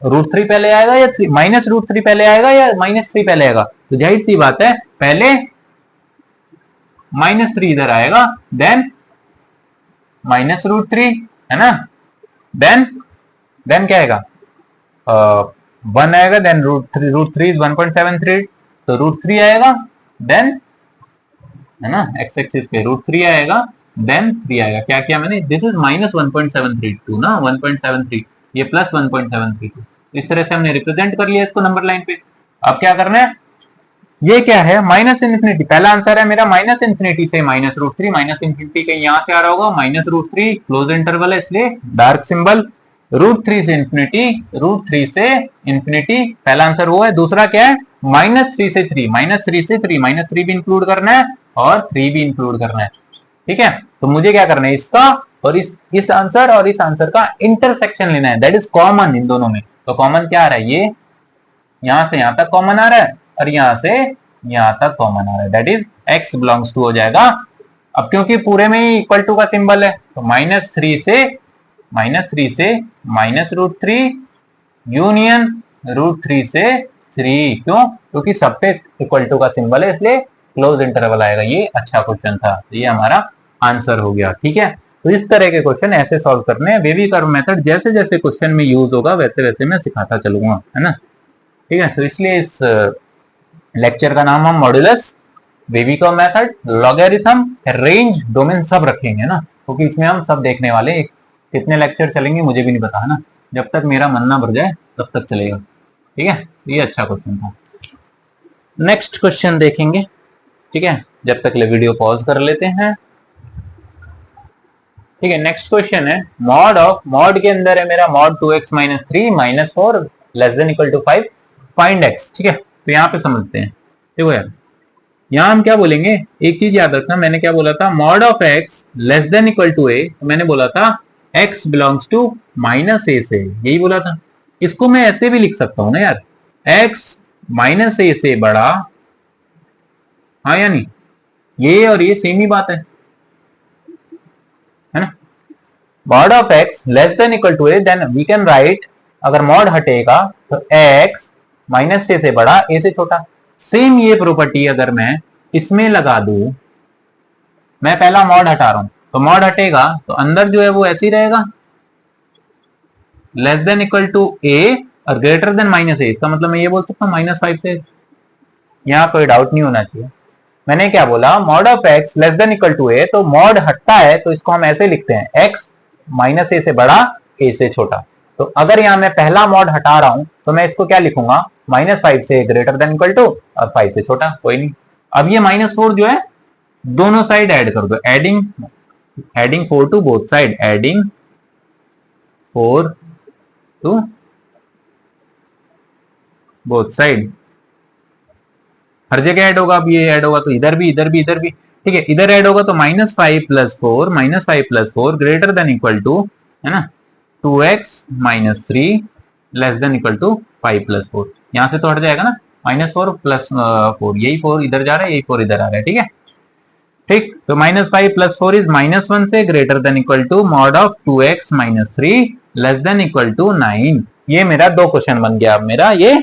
रूट 3 पहले आएगा या माइनस रूट 3 पहले आएगा या माइनस 3 पहले आएगा, तो जाहिर सी बात है पहले माइनस 3 इधर आएगा, देन माइनस रूट 3 है ना, देन क्या आएगा, 1 आएगा, देन रूट 3 इज 1.73, तो रूट 3 आएगा, देन है ना एक्स एक्सिस पे रूट 3 आएगा, देन 3 आएगा। क्या किया मैंने, दिस इज माइनस 1.732 ना, 1.73, ये प्लस 1.732। इस तरह से हमने रिप्रेजेंट कर लिया इसको नंबर लाइन पे। अब क्या करना है, ये क्या है, माइनस इन्फिनिटी, पहला आंसर है मेरा माइनस इन्फिनिटी से माइनस रूट 3, माइनस इन्फिनिटी कहीं यहां से आ रहा होगा, माइनस रूट 3 क्लोज इंटरवल है इसलिए डार्क सिंबल, रूट 3 से इन्फिनिटी, रूट 3 से इन्फिनिटी, पहला आंसर वो है। दूसरा क्या है, माइनस 3 से 3, माइनस 3 से 3, माइनस 3 भी इंक्लूड करना है और 3 भी इंक्लूड करना है। ठीक है, तो मुझे क्या करना है, इसका और इस आंसर और इस आंसर का इंटरसेक्शन लेना है, दैट इज कॉमन इन दोनों में। तो कॉमन क्या आ रहा है, ये यहां से यहां तक कॉमन आ रहा है और यहां से यहां तक कॉमन आ रहा है, that is x belongs to हो जाएगा। अब क्योंकि पूरे में ही इक्वल टू का सिंबल है तो माइनस 3 से माइनस रूट 3 यूनियन रूट 3 से 3, क्यों, क्योंकि सब पे इक्वल टू का सिंबल है इसलिए क्लोज इंटरवल आएगा। ये अच्छा क्वेश्चन था, तो ये हमारा आंसर हो गया। ठीक है, तो इस तरह के क्वेश्चन ऐसे सॉल्व करने हैं। वेवी कर्व मेथड जैसे जैसे क्वेश्चन में यूज होगा वैसे वैसे मैं सिखाता चलूंगा, है ना। ठीक है, तो इसलिए इस लेक्चर का नाम हम modulus, wavy curve method, logarithm, range, domain सब रखेंगे ना, क्योंकि इसमें हम सब देखने वाले। कितने लेक्चर चलेंगे मुझे भी नहीं पता, है ना। जब तक मेरा मन ना भर जाए तब तक चलेगा। ठीक है, ये अच्छा क्वेश्चन था। नेक्स्ट क्वेश्चन देखेंगे। ठीक है, जब तक ले वीडियो पॉज कर लेते हैं। ठीक है, नेक्स्ट क्वेश्चन है मॉड ऑफ, मॉड के अंदर है मेरा mod 2x minus 3 minus 4 less than equal to 5 find x। ठीक है, तो यहाँ पे समझते हैं। देखो यार, यहाँ हम क्या बोलेंगे, एक चीज याद रखना, मैंने क्या बोला था, mod of x less than equal to a, तो मैंने बोला था x belongs to minus a से, यही बोला था। इसको मैं ऐसे भी लिख सकता हूं ना यार, x माइनस a से बड़ा, हाँ या नहीं, ये और ये सेम ही बात है ना। Mod of x less than equal to a, then we can write, अगर मॉड हटेगा तो x माइनस a से बड़ा a से छोटा। सेम ये प्रॉपर्टी अगर मैं इसमें लगा दूं, मैं पहला मॉड हटा रहा हूं तो मॉड हटेगा तो अंदर जो है वो ऐसे ही रहेगा, less than equal to a और ग्रेटर देन माइनस a। इसका मतलब मैं ये बोल सकता हूँ माइनस 5 से। यहाँ कोई डाउट नहीं होना चाहिए। मैंने क्या बोला, mod of x less than equal to a, तो मॉड हटता है तो इसको हम ऐसे लिखते हैं, x माइनस a से बड़ा a से छोटा। तो अगर यहाँ मैं पहला मॉड हटा रहा हूं तो मैं इसको क्या लिखूंगा, माइनस 5 से ग्रेटर देन इक्वल टू और 5 से छोटा, कोई नहीं। अब ये माइनस 4 जो है दोनों साइड ऐड कर दो, adding 4 to both side, adding 4 to both side, हर जगह ऐड होगा। अब ये ऐड होगा तो इधर भी, इधर भी, इधर भी। ठीक है, इधर ऐड होगा तो minus 5 plus 4, minus 5 plus 4 greater than equal to, है ना, 2x minus 3 less than equal to 5 plus 4। यहां से तो हट जाएगा ना, माइनस 4 प्लस 4, यही 4 इधर जा रहा है, यही 4 इधर आ रहा है। ठीक है, ठीक, तो माइनस 5 प्लस 4 इज माइनस 1 से greater than equal to mod of 2x minus 3 less than equal to 9। ये मेरा दो क्वेश्चन बन गया। अब मेरा ये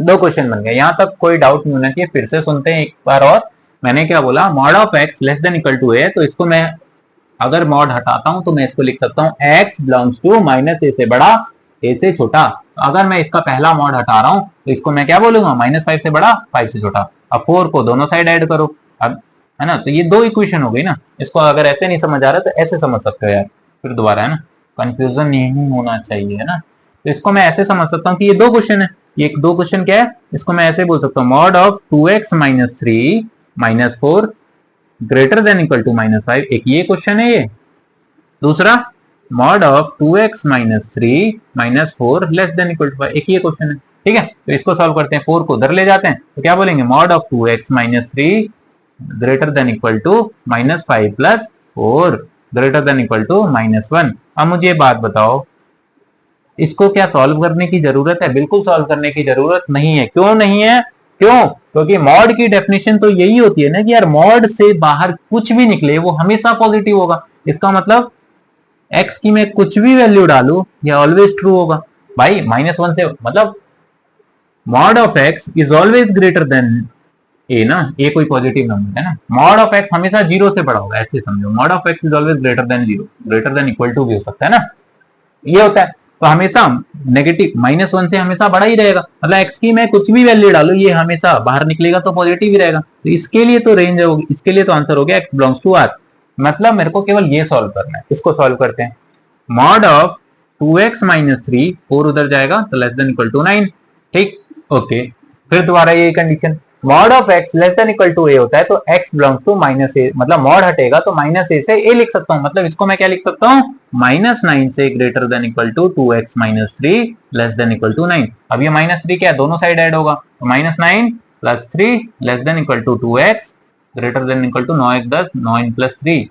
दो क्वेश्चन बन गया, यहां तक कोई डाउट नहीं होना चाहिए। फिर से सुनते हैं एक बार और। मैंने क्या बोला, mod of x less than equal to a, तो इसको मैं अगर मॉड हटाता हूं तो मैं इसको लिख सकता हूं x belongs to minus a से बड़ा a से छोटा। अगर मैं इसका पहला मॉड हटा रहा हूं तो इसको मैं क्या बोलूंगा, माइनस 5 से बड़ा 5 से छोटा। अब 4 को दोनों साइड ऐड करो, अब, है ना, तो ये दो इक्वेशन हो गई ना। इसको अगर ऐसे नहीं समझ आ रहा तो ऐसे समझ सकते हो यार, फिर दोबारा, है ना, कंफ्यूजन नहीं होना चाहिए, है ना। तो इसको मैं ऐसे समझ सकता हूँ कि ये दो क्वेश्चन है, ये एक दो क्वेश्चन क्या है, इसको मैं ऐसे बोल सकता हूँ, mod of 2x minus 3 minus 4 greater than equal to minus 5, एक ये क्वेश्चन है। ये दूसरा, mod of 2x minus 3 minus 4 less than equal to 5, एक ये क्वेश्चन है। ठीक है, तो इसको सॉल्व करते हैं। 4 को उधर ले जाते हैं तो क्या बोलेंगे, mod of 2x minus 3 greater than equal to minus 5 plus 4 greater than equal to minus 1। अब मुझे ये बात बताओ, इसको क्या सॉल्व करने की जरूरत है? बिल्कुल सॉल्व करने की जरूरत नहीं है। क्यों नहीं है? क्यों? क्योंकि मॉड की डेफिनेशन तो यही होती है ना कि यार मॉड से बाहर कुछ भी निकले वो हमेशा पॉजिटिव होगा। इसका मतलब x की मैं कुछ भी वैल्यू डालू ये ऑलवेज ट्रू होगा भाई। माइनस 1 से मतलब mod of x is always greater then a ना, a कोई पॉजिटिव नंबर है ना। मॉड ऑफ x हमेशा 0 से बड़ा होगा, ऐसे समझो। Mod of x is always greater than 0, greater than equal to भी हो सकता है ना, ये होता है। तो हमेशा नेगेटिव माइनस 1 से हमेशा बड़ा ही रहेगा। मतलब x की मैं कुछ भी वैल्यू डालू ये हमेशा बाहर निकलेगा तो पॉजिटिव ही रहेगा। तो इसके लिए तो रेंज होगी, इसके लिए तो आंसर हो गया x बिलोंग्स टू r। मतलब मेरे को केवल ये सॉल्व करना है। इसको सॉल्व करते हैं, मॉड ऑफ 2x माइनस 3, 4 उधर जाएगा तो लेस देन इक्वल टू 9। ठीक, ओके। फिर दोबारा ये condition, mod of x less than equal to a होता है तो x belongs to minus a, मतलब मॉड हटेगा तो माइनस a से a लिख सकता हूं। मतलब इसको मैं क्या लिख सकता हूं, माइनस 9 से greater than equal to 2x minus 3 less than equal to 9। अब ये माइनस 3 क्या है, दोनों साइड ऐड होगा तो minus 9 plus 3 less than equal to 2x greater than equal to 9 10 9 plus 3।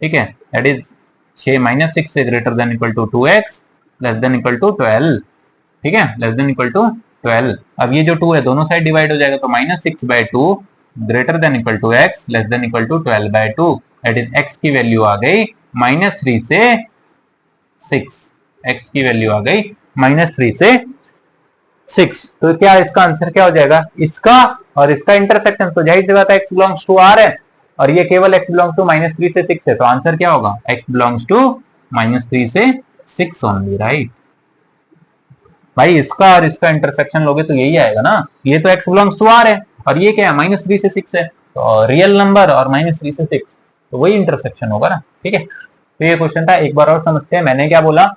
ठीक है, दैट इज 6 माइनस 6 से greater than equal to 2x less than equal to 12। ठीक है, लेस देन इक्वल टू 12। अब ये जो 2 है दोनों साइड डिवाइड हो जाएगा तो minus 6 by 2 greater than equal to x less than equal to 12 by 2। That is x की वैल्यू आ गई माइनस 3 से 6, x की वैल्यू आ गई माइनस 3 से 6। तो क्या इसका आंसर क्या हो जाएगा, इसका और इसका इंटरसेक्शन, तो जाहिर सी बात है x बिलोंग्स टू r है और ये केवल x बिलोंग्स टू -3 से 6 है, तो आंसर क्या होगा, x बिलोंग्स टू -3 से 6 ओनली, राइट। भाई इसका और इसका इंटरसेक्शन लोगे तो यही आएगा ना, ये तो x बिलोंग्स टू r है और ये क्या है, -3 से 6 है, तो रियल नंबर और -3 से 6, तो वही इंटरसेक्शन होगा ना, ठीक है। तो ये क्वेश्चन था, एक बार और समझते हैं। मैंने क्या बोला,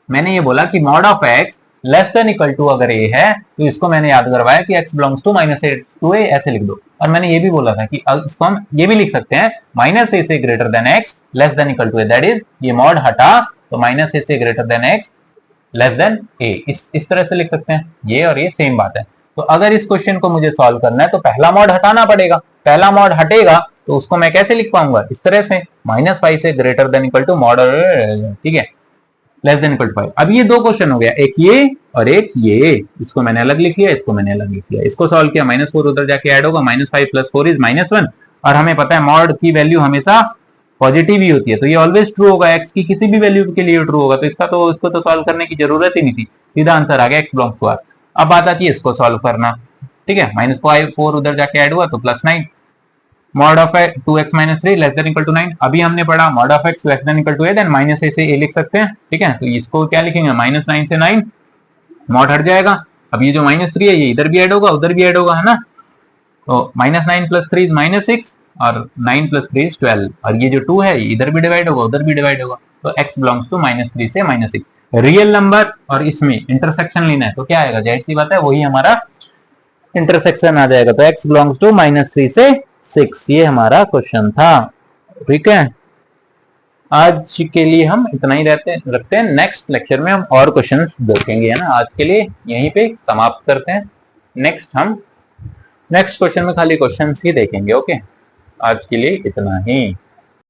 मैंने ये बोला कि mod of x less than equal to अगर a है तो इसको मैंने याद करवाया कि x बिलोंग्स टू -a ऐसे लिख दो। और मैंने ये भी बोला था कि इसको हम ये भी लिख सकते हैं -a से greater than x less than equal to a, that is ये मॉड हटा तो -a से greater than x less than a, इस तरह से लिख सकते हैं। ये और ये सेम बात है। तो अगर इस क्वेश्चन को मुझे सॉल्व करना है तो पहला मॉड हटाना पड़ेगा, पहला मॉड हटेगा तो उसको मैं कैसे लिख पाऊंगा, इस तरह से -5 से greater than equal to mod, ठीक है, लेस देन इक्वल टू 5। अब ये दो क्वेश्चन हो गया, एक ये और एक ये, इसको मैंने अलग लिख लिया, इसको मैंने अलग लिख लिया, इसको सॉल्व किया, -4 उधर जाके ऐड होगा, -5 + 4 इज -1 और हमें पता है मॉड की वैल्यू हमेशा पॉजिटिव ही होती है, तो ये ऑलवेज ट्रू होगा, x की किसी भी वैल्यू के लिए ट्रू होगा, तो इसको तो सॉल्व करने की जरूरत ही नहीं थी, सीधा आंसर आ गया x बिलोंग्स टू r। अब बात आती है इसको सॉल्व करना, ठीक है, -4 उधर जाके ऐड हुआ तो +9, mod of 2x - 3 less than equal to 9। अभी हमने पढ़ा mod of x less than equal to a, then -a से a लिख सकते हैं, ठीक है। तो इसको क्या लिखेंगे, -9 से 9 मॉड हट जाएगा। अब ये जो -3 है ये इधर भी ऐड होगा उधर भी ऐड होगा, है ना, तो -9 + 3 इज -6 और 9 + 3 इज 12 और ये जो 2 है ये इधर भी डिवाइड होगा उधर भी डिवाइड होगा, तो x बिलोंग्स टू -3 से -6। रियल नंबर और इसमें इंटरसेक्शन लेना है तो क्या आएगा, जाहिर सी बात है वही हमारा इंटरसेक्शन आ जाएगा, तो x बिलोंग्स टू -3 से 6, ये हमारा क्वेश्चन था, ठीक है। आज के लिए हम इतना ही रखते हैं, नेक्स्ट लेक्चर में हम और क्वेश्चन देखेंगे, है ना। आज के लिए यहीं पे समाप्त करते हैं, नेक्स्ट क्वेश्चन में खाली क्वेश्चंस ही देखेंगे, ओके। आज के लिए इतना ही।